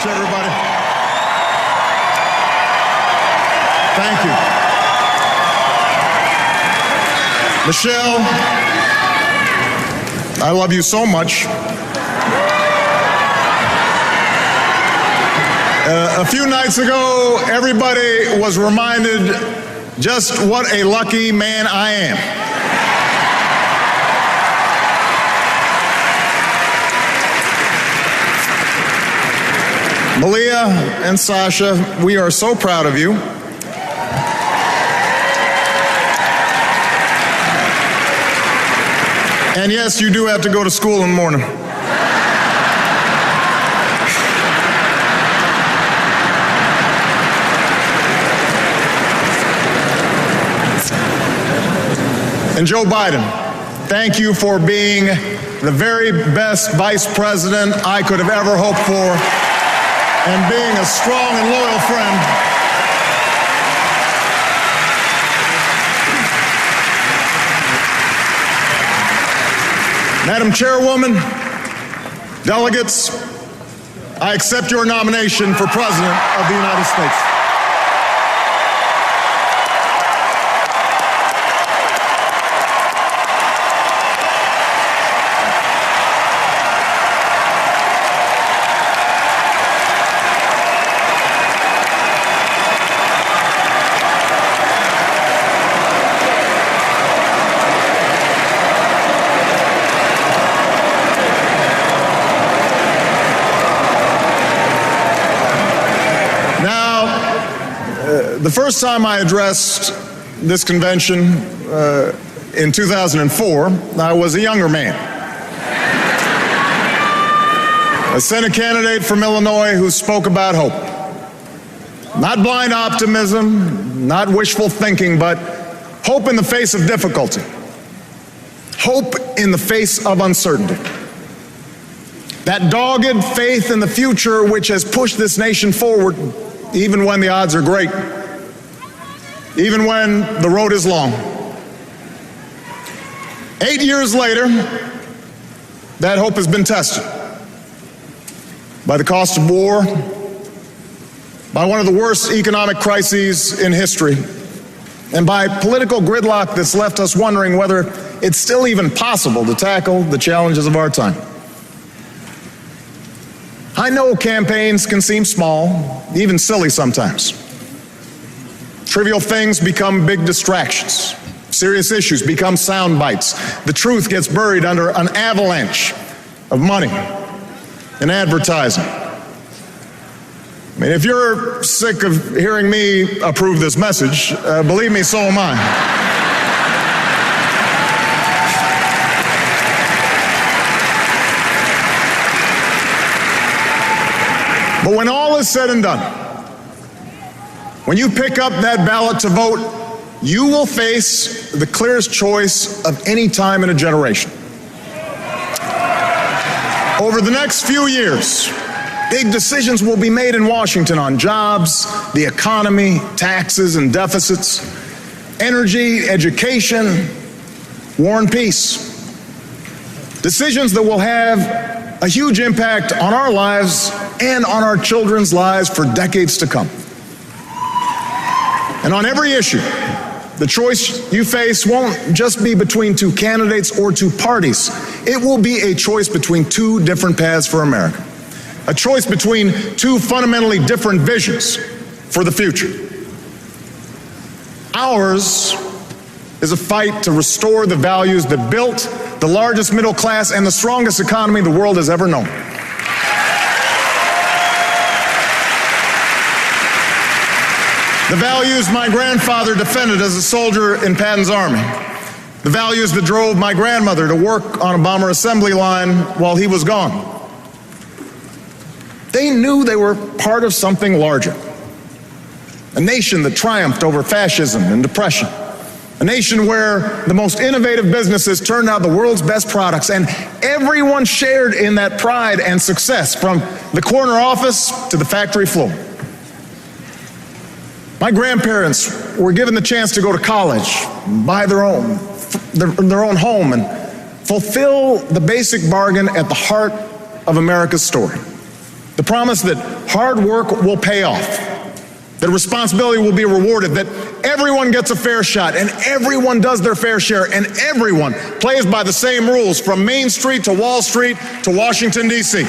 everybody. Thank you. Michelle, I love you so much. A few nights ago, everybody was reminded just what a lucky man I am. Malia and Sasha, we are so proud of you. And yes, you do have to go to school in the morning. And Joe Biden, thank you for being the very best vice president I could have ever hoped for, and being a strong and loyal friend. Madam Chairwoman, delegates, I accept your nomination for President of the United States. The first time I addressed this convention in 2004, I was a younger man. A Senate candidate from Illinois who spoke about hope. Not blind optimism, not wishful thinking, but hope in the face of difficulty. Hope in the face of uncertainty. That dogged faith in the future which has pushed this nation forward even when the odds are great. Even when the road is long. 8 years later, that hope has been tested by the cost of war, by one of the worst economic crises in history, and by political gridlock that's left us wondering whether it's still even possible to tackle the challenges of our time. I know campaigns can seem small, even silly sometimes. Trivial things become big distractions. Serious issues become sound bites. The truth gets buried under an avalanche of money and advertising. I mean, if you're sick of hearing me approve this message, believe me, so am I. But when all is said and done, when you pick up that ballot to vote, you will face the clearest choice of any time in a generation. Over the next few years, big decisions will be made in Washington on jobs, the economy, taxes and deficits, energy, education, war and peace. Decisions that will have a huge impact on our lives and on our children's lives for decades to come. And on every issue, the choice you face won't just be between two candidates or two parties. It will be a choice between two different paths for America. A choice between two fundamentally different visions for the future. Ours is a fight to restore the values that built the largest middle class and the strongest economy the world has ever known. The values my grandfather defended as a soldier in Patton's army. The values that drove my grandmother to work on a bomber assembly line while he was gone. They knew they were part of something larger. A nation that triumphed over fascism and depression. A nation where the most innovative businesses turned out the world's best products, and everyone shared in that pride and success, from the corner office to the factory floor. My grandparents were given the chance to go to college, buy their own home, and fulfill the basic bargain at the heart of America's story. The promise that hard work will pay off, that responsibility will be rewarded, that everyone gets a fair shot and everyone does their fair share and everyone plays by the same rules from Main Street to Wall Street to Washington, D.C.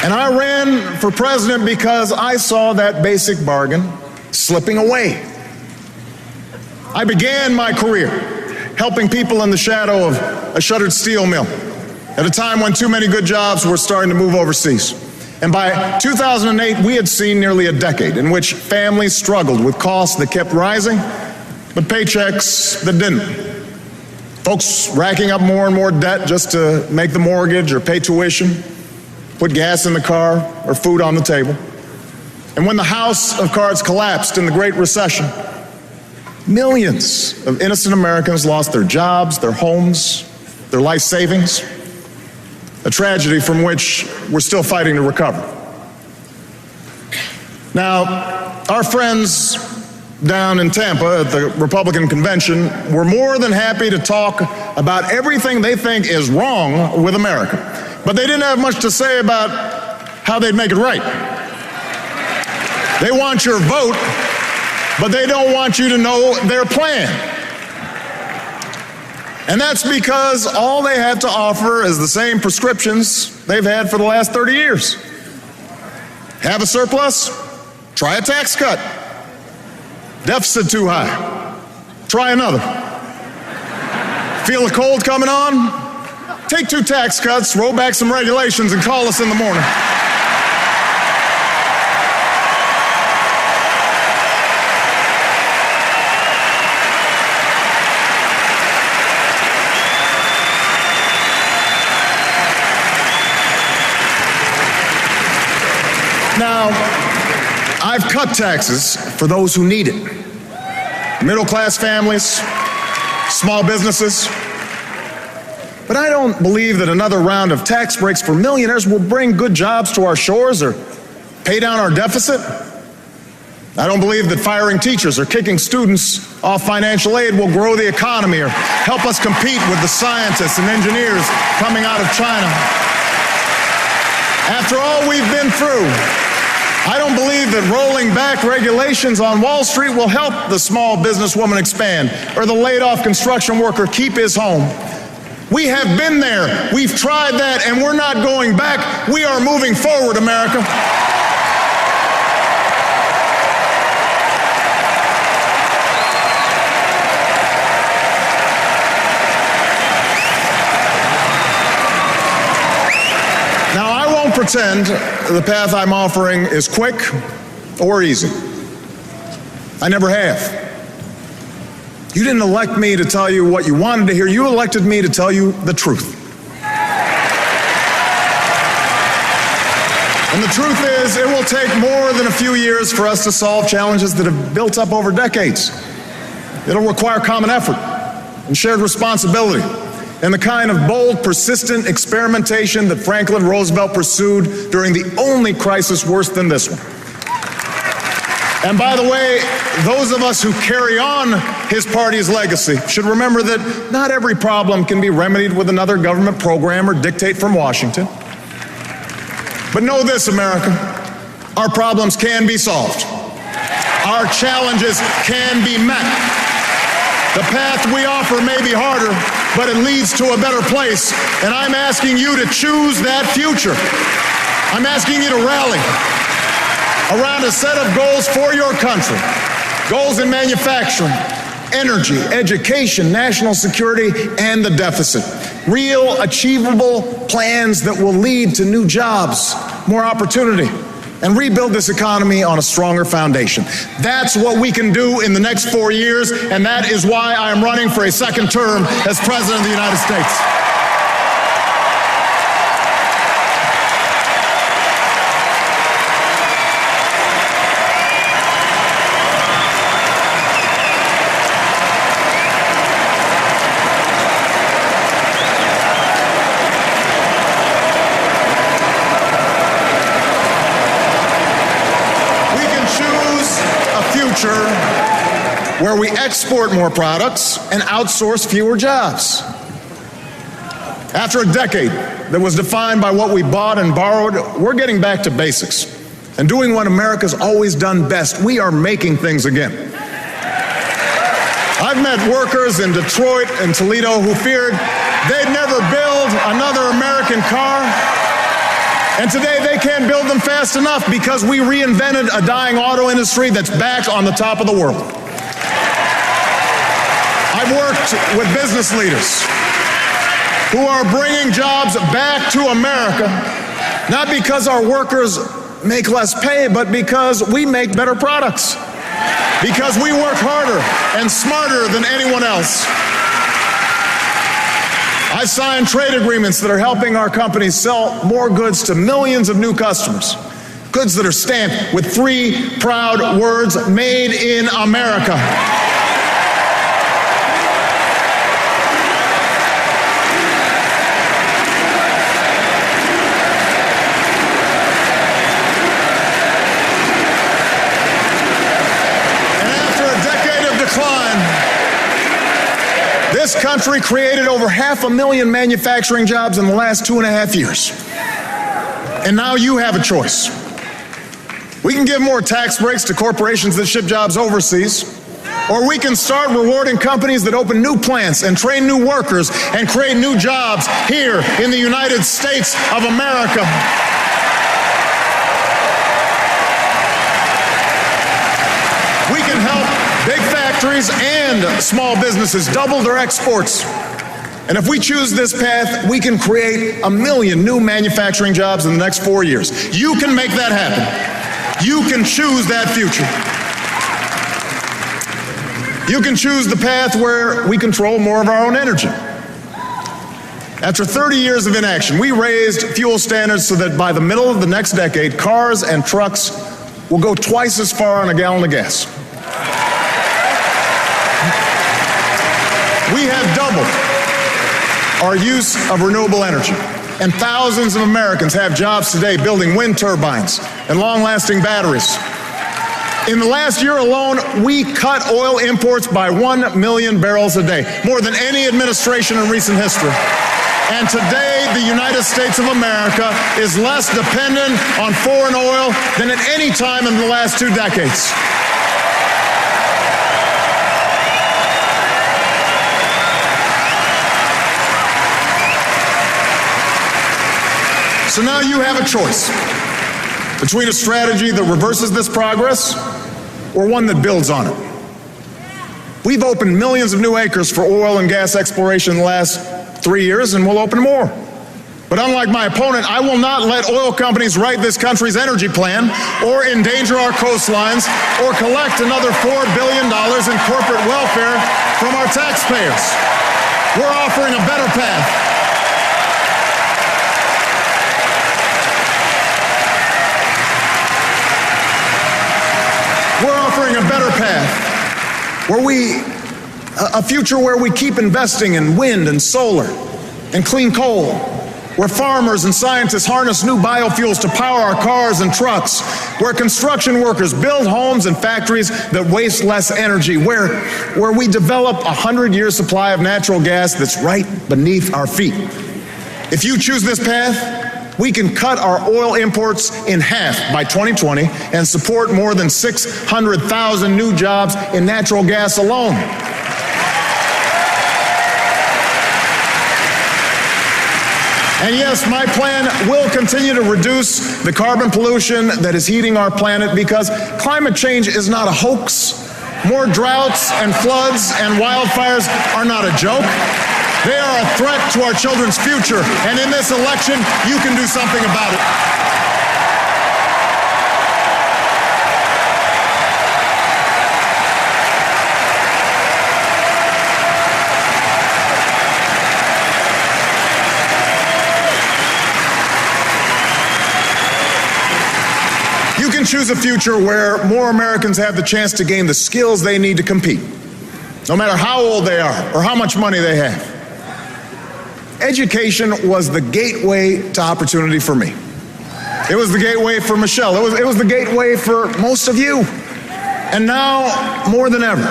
And I ran for president because I saw that basic bargain slipping away. I began my career helping people in the shadow of a shuttered steel mill at a time when too many good jobs were starting to move overseas. And by 2008, we had seen nearly a decade in which families struggled with costs that kept rising, but paychecks that didn't. Folks racking up more and more debt just to make the mortgage or pay tuition, put gas in the car or food on the table. And when the house of cards collapsed in the Great Recession, millions of innocent Americans lost their jobs, their homes, their life savings, a tragedy from which we're still fighting to recover. Now, our friends down in Tampa at the Republican convention were more than happy to talk about everything they think is wrong with America, but they didn't have much to say about how they'd make it right. They want your vote, but they don't want you to know their plan. And that's because all they have to offer is the same prescriptions they've had for the last 30 years. Have a surplus? Try a tax cut. Deficit too high? Try another. Feel a cold coming on? Take 2 tax cuts, roll back some regulations, and call us in the morning. Now, I've cut taxes for those who need it. Middle-class families, small businesses. But I don't believe that another round of tax breaks for millionaires will bring good jobs to our shores or pay down our deficit. I don't believe that firing teachers or kicking students off financial aid will grow the economy or help us compete with the scientists and engineers coming out of China. After all we've been through, I don't believe that rolling back regulations on Wall Street will help the small businesswoman expand or the laid-off construction worker keep his home. We have been there. We've tried that, and we're not going back. We are moving forward, America. Now, I won't pretend the path I'm offering is quick or easy. I never have. You didn't elect me to tell you what you wanted to hear. You elected me to tell you the truth. And the truth is, it will take more than a few years for us to solve challenges that have built up over decades. It'll require common effort and shared responsibility and the kind of bold, persistent experimentation that Franklin Roosevelt pursued during the only crisis worse than this one. And by the way, those of us who carry on his party's legacy should remember that not every problem can be remedied with another government program or dictate from Washington. But know this, America, our problems can be solved. Our challenges can be met. The path we offer may be harder, but it leads to a better place. And I'm asking you to choose that future. I'm asking you to rally around a set of goals for your country. Goals in manufacturing, energy, education, national security, and the deficit. Real, achievable plans that will lead to new jobs, more opportunity, and rebuild this economy on a stronger foundation. That's what we can do in the next 4 years, and that is why I am running for a second term as President of the United States. where we export more products and outsource fewer jobs. After a decade that was defined by what we bought and borrowed, we're getting back to basics and doing what America's always done best. We are making things again. I've met workers in Detroit and Toledo who feared they'd never build another American car. And today they can't build them fast enough because we reinvented a dying auto industry that's back on the top of the world. I've worked with business leaders who are bringing jobs back to America, not because our workers make less pay, but because we make better products, because we work harder and smarter than anyone else. I've signed trade agreements that are helping our companies sell more goods to millions of new customers, goods that are stamped with 3 proud words, made in America. This country created over 500,000 manufacturing jobs in the last 2.5 years. And now you have a choice. We can give more tax breaks to corporations that ship jobs overseas, or we can start rewarding companies that open new plants and train new workers and create new jobs here in the United States of America. We can help big factories and small businesses double their exports. And if we choose this path, we can create 1 million new manufacturing jobs in the next 4 years. You can make that happen. You can choose that future. You can choose the path where we control more of our own energy. After 30 years of inaction, we raised fuel standards so that by the middle of the next decade, cars and trucks will go twice as far on a gallon of gas. We have doubled our use of renewable energy, and thousands of Americans have jobs today building wind turbines and long-lasting batteries. In the last year alone, we cut oil imports by 1 million barrels a day, more than any administration in recent history. And today, the United States of America is less dependent on foreign oil than at any time in the last 2 decades. So now you have a choice between a strategy that reverses this progress or one that builds on it. We've opened millions of new acres for oil and gas exploration in the last 3 years, and we'll open more. But unlike my opponent, I will not let oil companies write this country's energy plan or endanger our coastlines or collect another $4 billion in corporate welfare from our taxpayers. We're offering a better path. We're offering a better path, a future where we keep investing in wind and solar and clean coal, where farmers and scientists harness new biofuels to power our cars and trucks, where construction workers build homes and factories that waste less energy, where we develop a 100-year supply of natural gas that's right beneath our feet. If you choose this path, we can cut our oil imports in half by 2020 and support more than 600,000 new jobs in natural gas alone. And yes, my plan will continue to reduce the carbon pollution that is heating our planet, because climate change is not a hoax. More droughts and floods and wildfires are not a joke. They are a threat to our children's future, and in this election, you can do something about it. You can choose a future where more Americans have the chance to gain the skills they need to compete, no matter how old they are or how much money they have. Education was the gateway to opportunity for me. It was the gateway for Michelle. It was the gateway for most of you. And now, more than ever,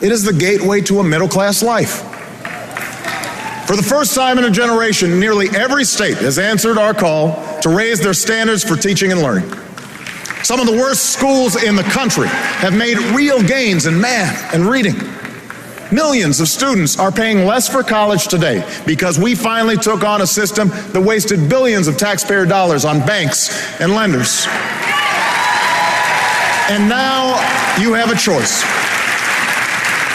it is the gateway to a middle-class life. For the first time in a generation, nearly every state has answered our call to raise their standards for teaching and learning. Some of the worst schools in the country have made real gains in math and reading. Millions of students are paying less for college today because we finally took on a system that wasted billions of taxpayer dollars on banks and lenders. And now you have a choice.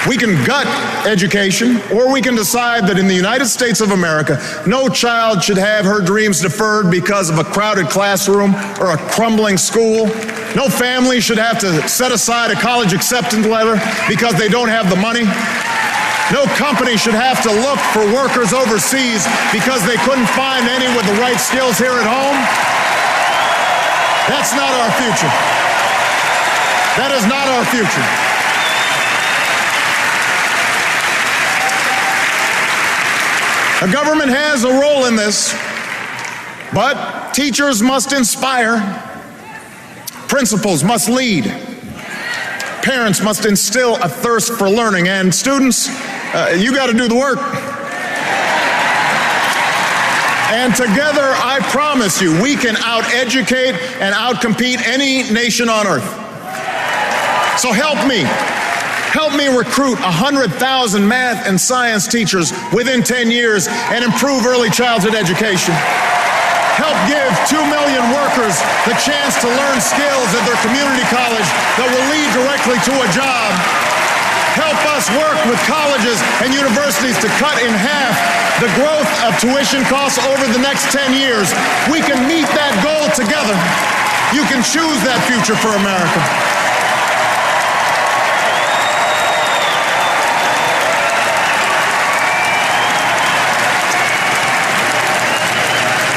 We can gut education, or we can decide that in the United States of America, no child should have her dreams deferred because of a crowded classroom or a crumbling school. No family should have to set aside a college acceptance letter because they don't have the money. No company should have to look for workers overseas because they couldn't find any with the right skills here at home. That's not our future. That is not our future. The government has a role in this, but teachers must inspire, principals must lead, parents must instill a thirst for learning, and students, you got to do the work. And together, I promise you, we can out-educate and out-compete any nation on earth. So help me recruit 100,000 math and science teachers within 10 years and improve early childhood education. Help give 2 million workers the chance to learn skills at their community college that will lead directly to a job. Help us work with colleges and universities to cut in half the growth of tuition costs over the next 10 years. We can meet that goal together. You can choose that future for America.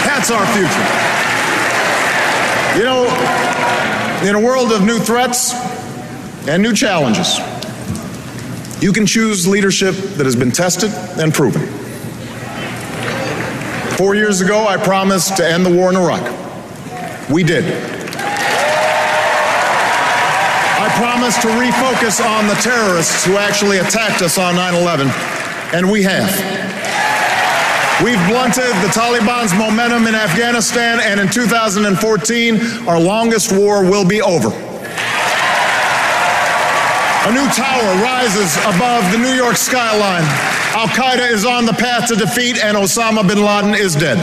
That's our future. You know, in a world of new threats and new challenges, you can choose leadership that has been tested and proven. 4 years ago, I promised to end the war in Iraq. We did. I promised to refocus on the terrorists who actually attacked us on 9/11, and we have. We've blunted the Taliban's momentum in Afghanistan, and in 2014, our longest war will be over. A new tower rises above the New York skyline. Al-Qaeda is on the path to defeat, and Osama bin Laden is dead.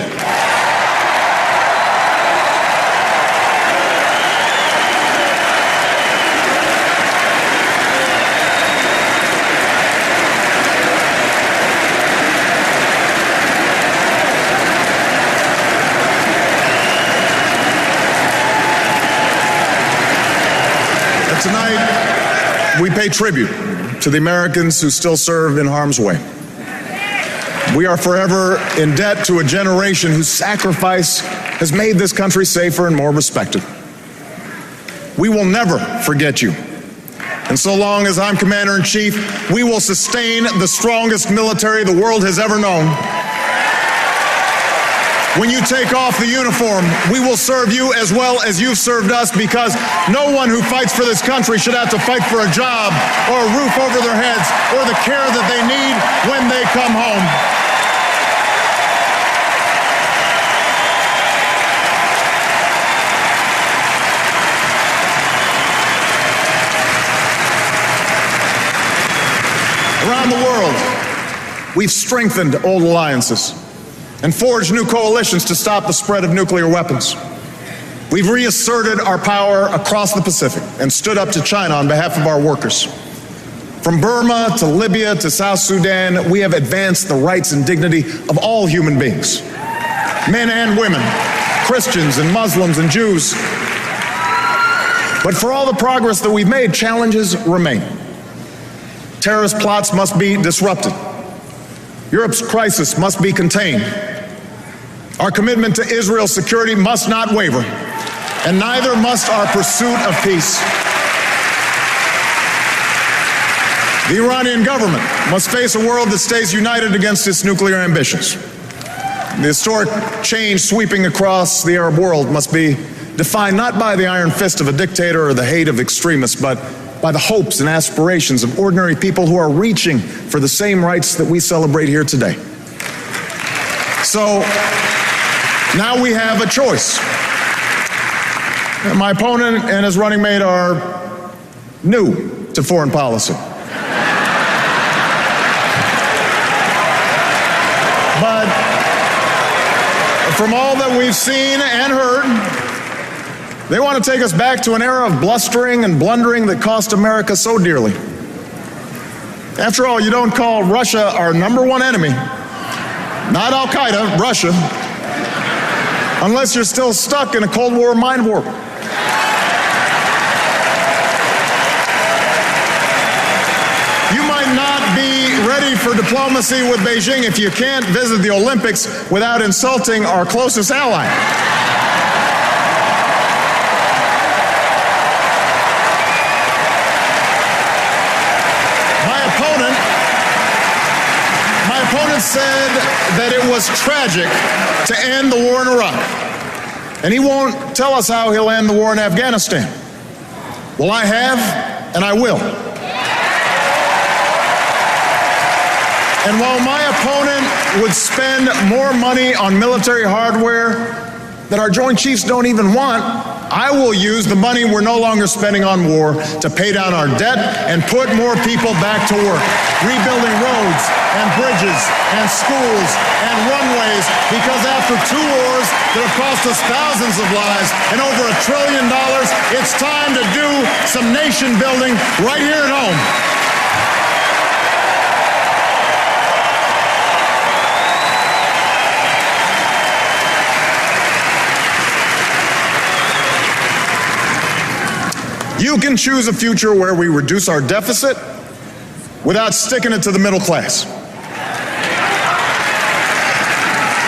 Tonight, we pay tribute to the Americans who still serve in harm's way. We are forever in debt to a generation whose sacrifice has made this country safer and more respected. We will never forget you. And so long as I'm Commander-in-Chief, we will sustain the strongest military the world has ever known. When you take off the uniform, we will serve you as well as you've served us, because no one who fights for this country should have to fight for a job or a roof over their heads or the care that they need when they come home. Around the world, we've strengthened old alliances and forged new coalitions to stop the spread of nuclear weapons. We've reasserted our power across the Pacific and stood up to China on behalf of our workers. From Burma to Libya to South Sudan, we have advanced the rights and dignity of all human beings, men and women, Christians and Muslims and Jews. But for all the progress that we've made, challenges remain. Terrorist plots must be disrupted. Europe's crisis must be contained. Our commitment to Israel's security must not waver, and neither must our pursuit of peace. The Iranian government must face a world that stays united against its nuclear ambitions. The historic change sweeping across the Arab world must be defined not by the iron fist of a dictator or the hate of extremists, but by the hopes and aspirations of ordinary people who are reaching for the same rights that we celebrate here today. So now we have a choice. My opponent and his running mate are new to foreign policy. But from all that we've seen and heard, they want to take us back to an era of blustering and blundering that cost America so dearly. After all, you don't call Russia our number one enemy, not Al-Qaeda, Russia, unless you're still stuck in a Cold War mind warp. You might not be ready for diplomacy with Beijing if you can't visit the Olympics without insulting our closest ally. My opponent said that it was tragic to end the war in Iraq, and he won't tell us how he'll end the war in Afghanistan. Well, I have, and I will. And while my opponent would spend more money on military hardware that our Joint Chiefs don't even want, I will use the money we're no longer spending on war to pay down our debt and put more people back to work, rebuilding roads and bridges and schools and runways, because after 2 wars that have cost us thousands of lives and over $1 trillion, it's time to do some nation building right here at home. You can choose a future where we reduce our deficit without sticking it to the middle class.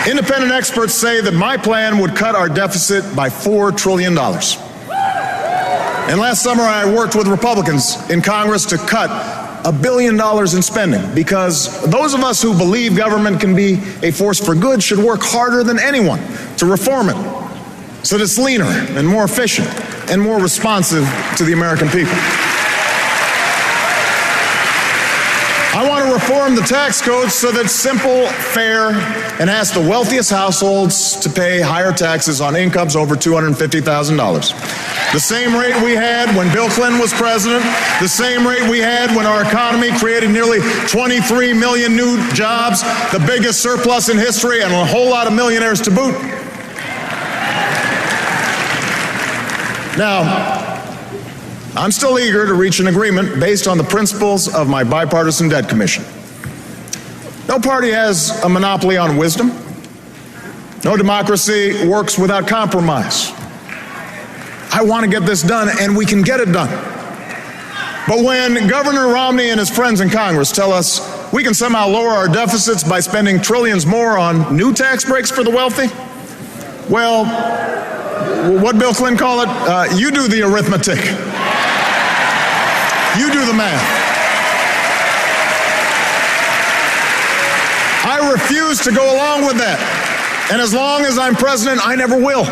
Independent experts say that my plan would cut our deficit by $4 trillion. And last summer I worked with Republicans in Congress to cut $1 billion in spending, because those of us who believe government can be a force for good should work harder than anyone to reform it so that it's leaner and more efficient and more responsive to the American people. I want to reform the tax code so that it's simple, fair, and ask the wealthiest households to pay higher taxes on incomes over $250,000. The same rate we had when Bill Clinton was president, the same rate we had when our economy created nearly 23 million new jobs, the biggest surplus in history, and a whole lot of millionaires to boot. Now, I'm still eager to reach an agreement based on the principles of my bipartisan debt commission. No party has a monopoly on wisdom. No democracy works without compromise. I want to get this done, and we can get it done. But when Governor Romney and his friends in Congress tell us we can somehow lower our deficits by spending trillions more on new tax breaks for the wealthy, well, what Bill Clinton call it? You do the arithmetic. You do the math. I refuse to go along with that. And as long as I'm president, I never will.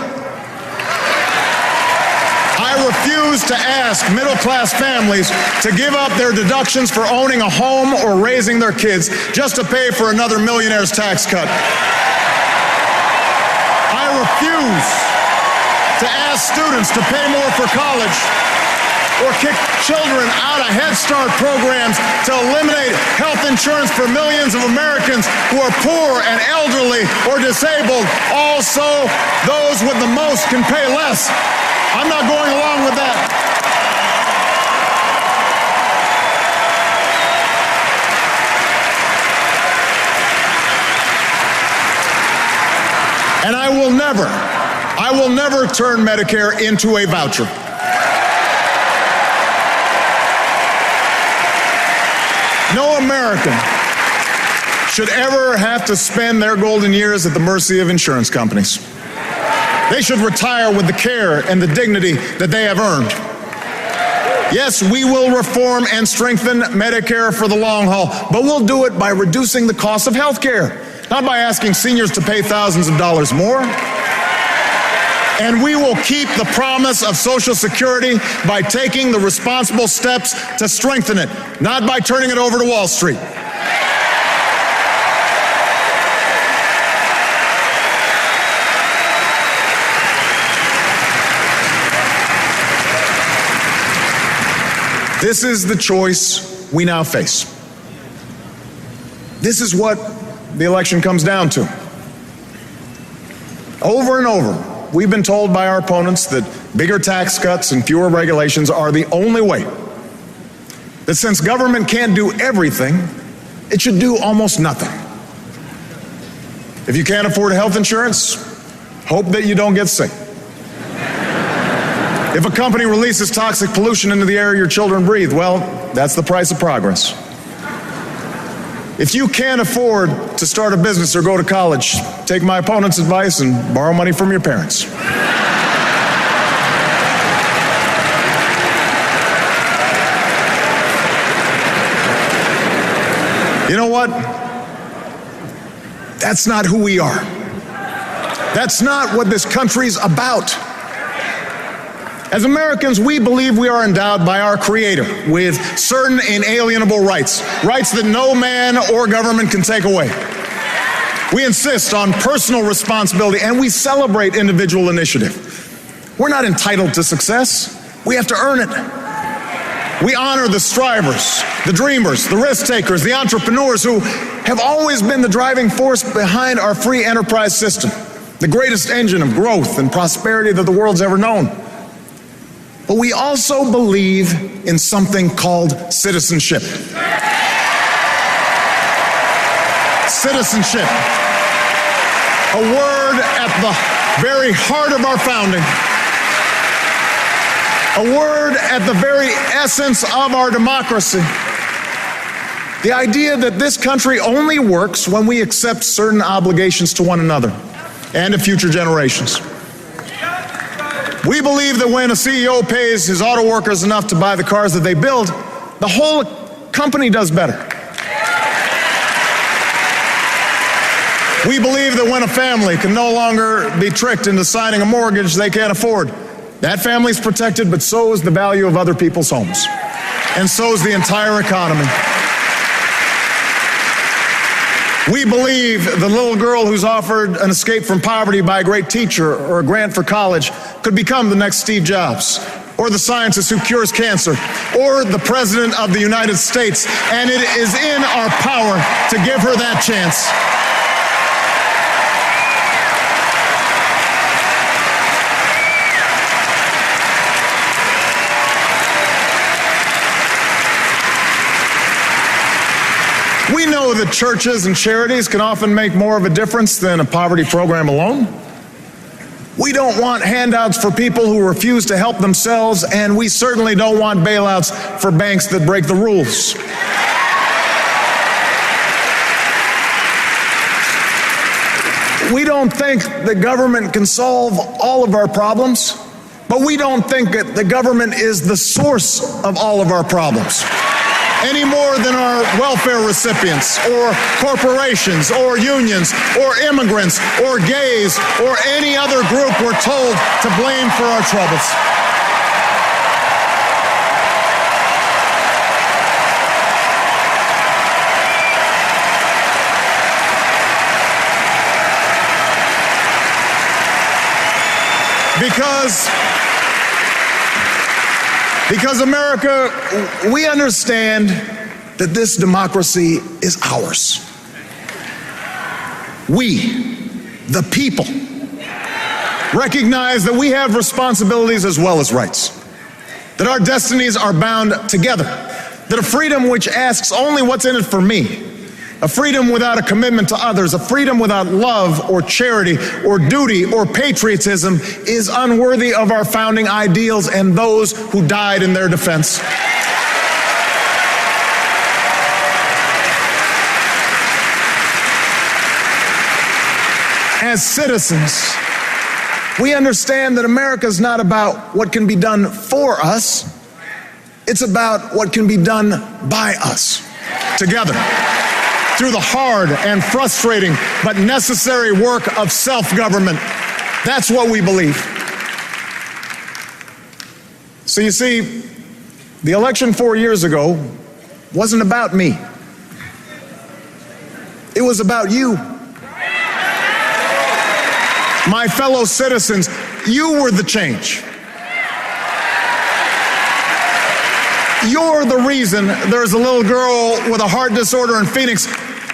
I refuse to ask middle-class families to give up their deductions for owning a home or raising their kids just to pay for another millionaire's tax cut. I refuse to ask students to pay more for college or kick children out of Head Start programs to eliminate health insurance for millions of Americans who are poor and elderly or disabled. Also, those with the most can pay less. I'm not going along with that. And I will never turn Medicare into a voucher. No American should ever have to spend their golden years at the mercy of insurance companies. They should retire with the care and the dignity that they have earned. Yes, we will reform and strengthen Medicare for the long haul, but we'll do it by reducing the cost of health care, not by asking seniors to pay thousands of dollars more. And we will keep the promise of Social Security by taking the responsible steps to strengthen it, not by turning it over to Wall Street. This is the choice we now face. This is what the election comes down to. Over and over, we've been told by our opponents that bigger tax cuts and fewer regulations are the only way. That since government can't do everything, it should do almost nothing. If you can't afford health insurance, hope that you don't get sick. If a company releases toxic pollution into the air your children breathe, well, that's the price of progress. If you can't afford to start a business or go to college, take my opponent's advice and borrow money from your parents. You know what? That's not who we are. That's not what this country's about. As Americans, we believe we are endowed by our Creator with certain inalienable rights, rights that no man or government can take away. We insist on personal responsibility and we celebrate individual initiative. We're not entitled to success. We have to earn it. We honor the strivers, the dreamers, the risk takers, the entrepreneurs who have always been the driving force behind our free enterprise system, the greatest engine of growth and prosperity that the world's ever known. But we also believe in something called citizenship. Citizenship, a word at the very heart of our founding, a word at the very essence of our democracy. The idea that this country only works when we accept certain obligations to one another and to future generations. We believe that when a CEO pays his auto workers enough to buy the cars that they build, the whole company does better. We believe that when a family can no longer be tricked into signing a mortgage they can't afford, that family's protected, but so is the value of other people's homes. And so is the entire economy. We believe the little girl who's offered an escape from poverty by a great teacher or a grant for college could become the next Steve Jobs, or the scientist who cures cancer, or the President of the United States, and it is in our power to give her that chance. We know that churches and charities can often make more of a difference than a poverty program alone. We don't want handouts for people who refuse to help themselves, and we certainly don't want bailouts for banks that break the rules. We don't think the government can solve all of our problems, but we don't think that the government is the source of all of our problems, any more than our welfare recipients, or corporations, or unions, or immigrants, or gays, or any other group we're told to blame for our troubles. Because America, we understand that this democracy is ours. We, the people, recognize that we have responsibilities as well as rights, that our destinies are bound together, that a freedom which asks only what's in it for me, a freedom without a commitment to others, a freedom without love or charity or duty or patriotism is unworthy of our founding ideals and those who died in their defense. As citizens, we understand that America is not about what can be done for us. It's about what can be done by us, together, through the hard and frustrating but necessary work of self-government. That's what we believe. So you see, the election 4 years ago wasn't about me. It was about you. My fellow citizens, you were the change. You're the reason there's a little girl with a heart disorder in Phoenix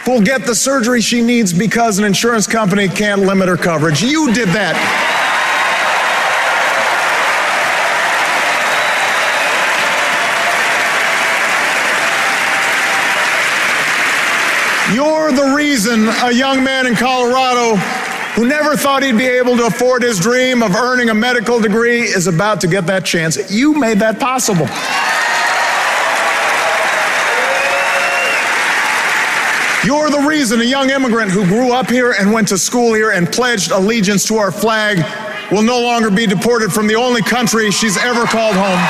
who'll get the surgery she needs because an insurance company can't limit her coverage. You did that. You're the reason a young man in Colorado who never thought he'd be able to afford his dream of earning a medical degree is about to get that chance. You made that possible. You're the reason a young immigrant who grew up here and went to school here and pledged allegiance to our flag will no longer be deported from the only country she's ever called home.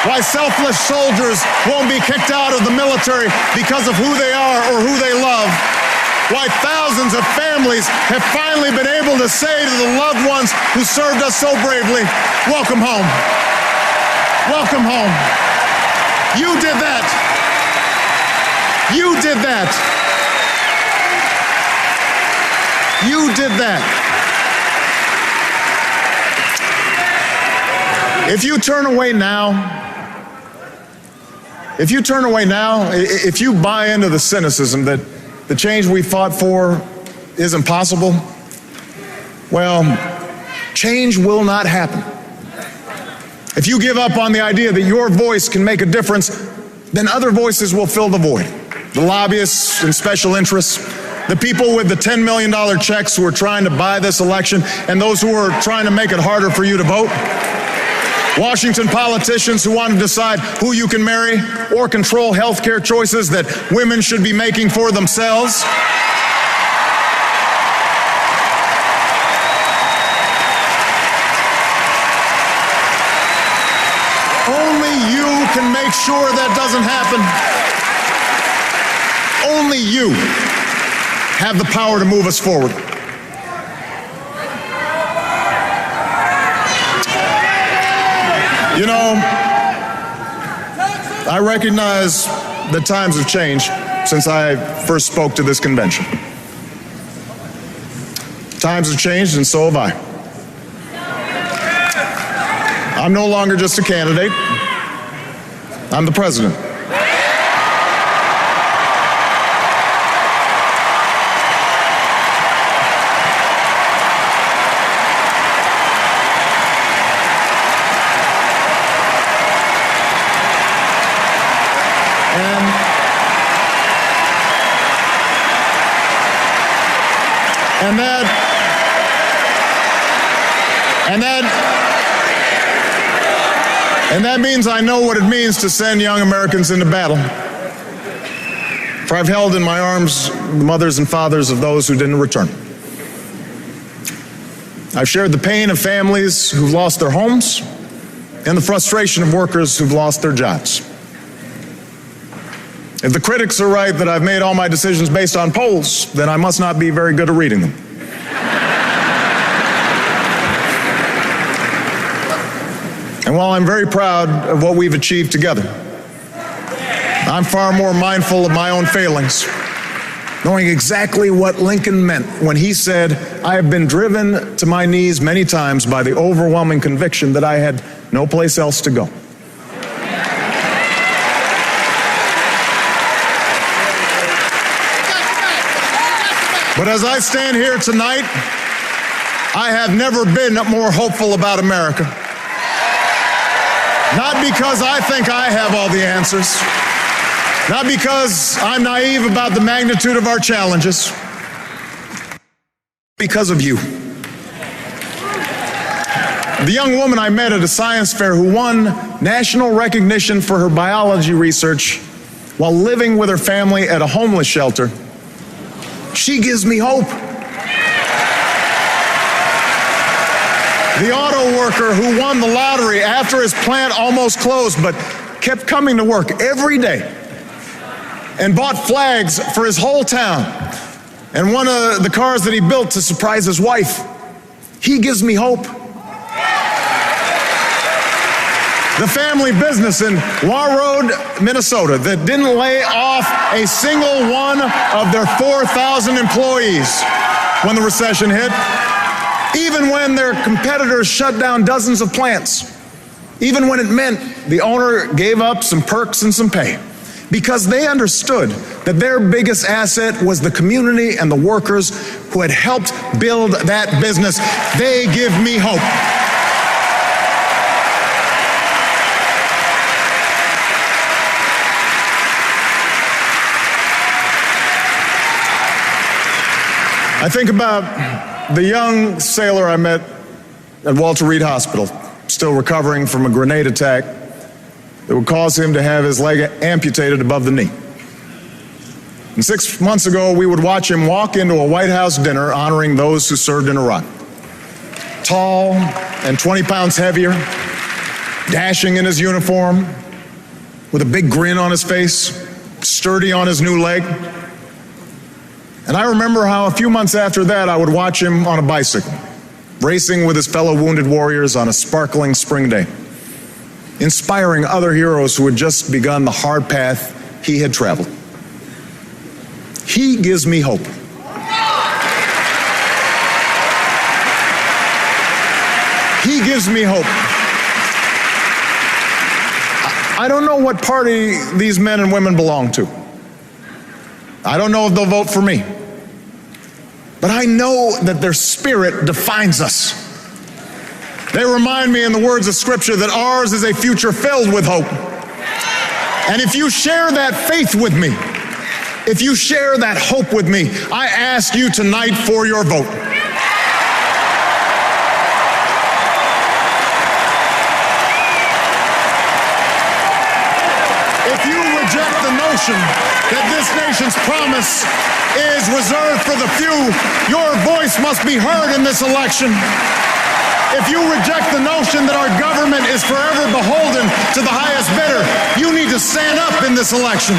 Why selfless soldiers won't be kicked out of the military because of who they are or who they love. Why thousands of families have finally been able to say to the loved ones who served us so bravely, welcome home. Welcome home. You did that. You did that. You did that. If you turn away now, if you buy into the cynicism that the change we fought for is impossible, well, change will not happen. If you give up on the idea that your voice can make a difference, then other voices will fill the void. The lobbyists and special interests, the people with the $10 million checks who are trying to buy this election, and those who are trying to make it harder for you to vote. Washington politicians who want to decide who you can marry or control health care choices that women should be making for themselves. Only you can make sure that doesn't happen. Only you have the power to move us forward. You know, I recognize that times have changed since I first spoke to this convention. Times have changed, and so have I. I'm no longer just a candidate. I'm the president. And that means I know what it means to send young Americans into battle. For I've held in my arms the mothers and fathers of those who didn't return. I've shared the pain of families who've lost their homes and the frustration of workers who've lost their jobs. If the critics are right that I've made all my decisions based on polls, then I must not be very good at reading them. And while I'm very proud of what we've achieved together, I'm far more mindful of my own failings, knowing exactly what Lincoln meant when he said, I have been driven to my knees many times by the overwhelming conviction that I had no place else to go. But as I stand here tonight, I have never been more hopeful about America. Not because I think I have all the answers, not because I'm naive about the magnitude of our challenges, because of you. The young woman I met at a science fair who won national recognition for her biology research while living with her family at a homeless shelter, she gives me hope. The auto worker who won the lottery after his plant almost closed but kept coming to work every day and bought flags for his whole town and one of the cars that he built to surprise his wife. He gives me hope. The family business in Warroad, Minnesota, that didn't lay off a single one of their 4,000 employees when the recession hit, even when their competitors shut down dozens of plants, even when it meant the owner gave up some perks and some pay, because they understood that their biggest asset was the community and the workers who had helped build that business. They give me hope. I think about the young sailor I met at Walter Reed Hospital, still recovering from a grenade attack that would cause him to have his leg amputated above the knee. And 6 months ago, we would watch him walk into a White House dinner honoring those who served in Iraq. Tall and 20 pounds heavier, dashing in his uniform, with a big grin on his face, sturdy on his new leg. And I remember how a few months after that, I would watch him on a bicycle, racing with his fellow wounded warriors on a sparkling spring day, inspiring other heroes who had just begun the hard path he had traveled. He gives me hope. He gives me hope. I don't know what party these men and women belong to. I don't know if they'll vote for me. But I know that their spirit defines us. They remind me in the words of Scripture that ours is a future filled with hope. And if you share that faith with me, if you share that hope with me, I ask you tonight for your vote. If you reject the notion that this nation's promise is reserved for the few, your voice must be heard in this election. If you reject the notion that our government is forever beholden to the highest bidder, you need to stand up in this election.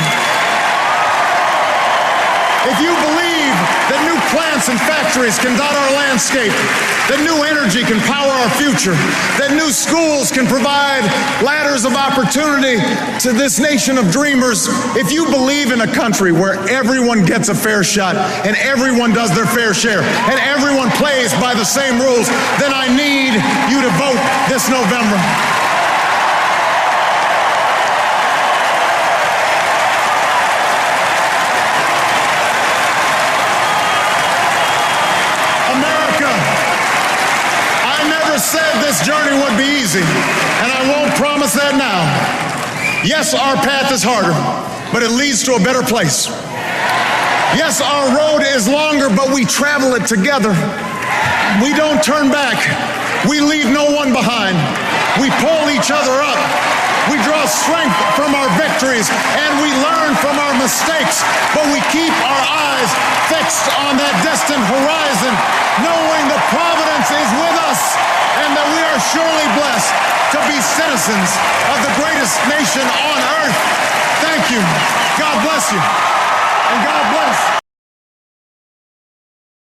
If you believe that new plants and factories can dot our landscape, that new energy can power our future, that new schools can provide ladders of opportunity to this nation of dreamers, if you believe in a country where everyone gets a fair shot and everyone does their fair share and everyone plays by the same rules, then I need you to vote this November. Said this journey would be easy, and I won't promise that now. Yes, our path is harder, but it leads to a better place. Yes, our road is longer, but we travel it together. We don't turn back. We leave no one behind. We pull each other up. We draw strength from our victories, and we learn from our mistakes, but we keep our eyes fixed on that distant horizon, knowing the providence is with us and that we are surely blessed to be citizens of the greatest nation on earth. Thank you. God bless you. And God bless.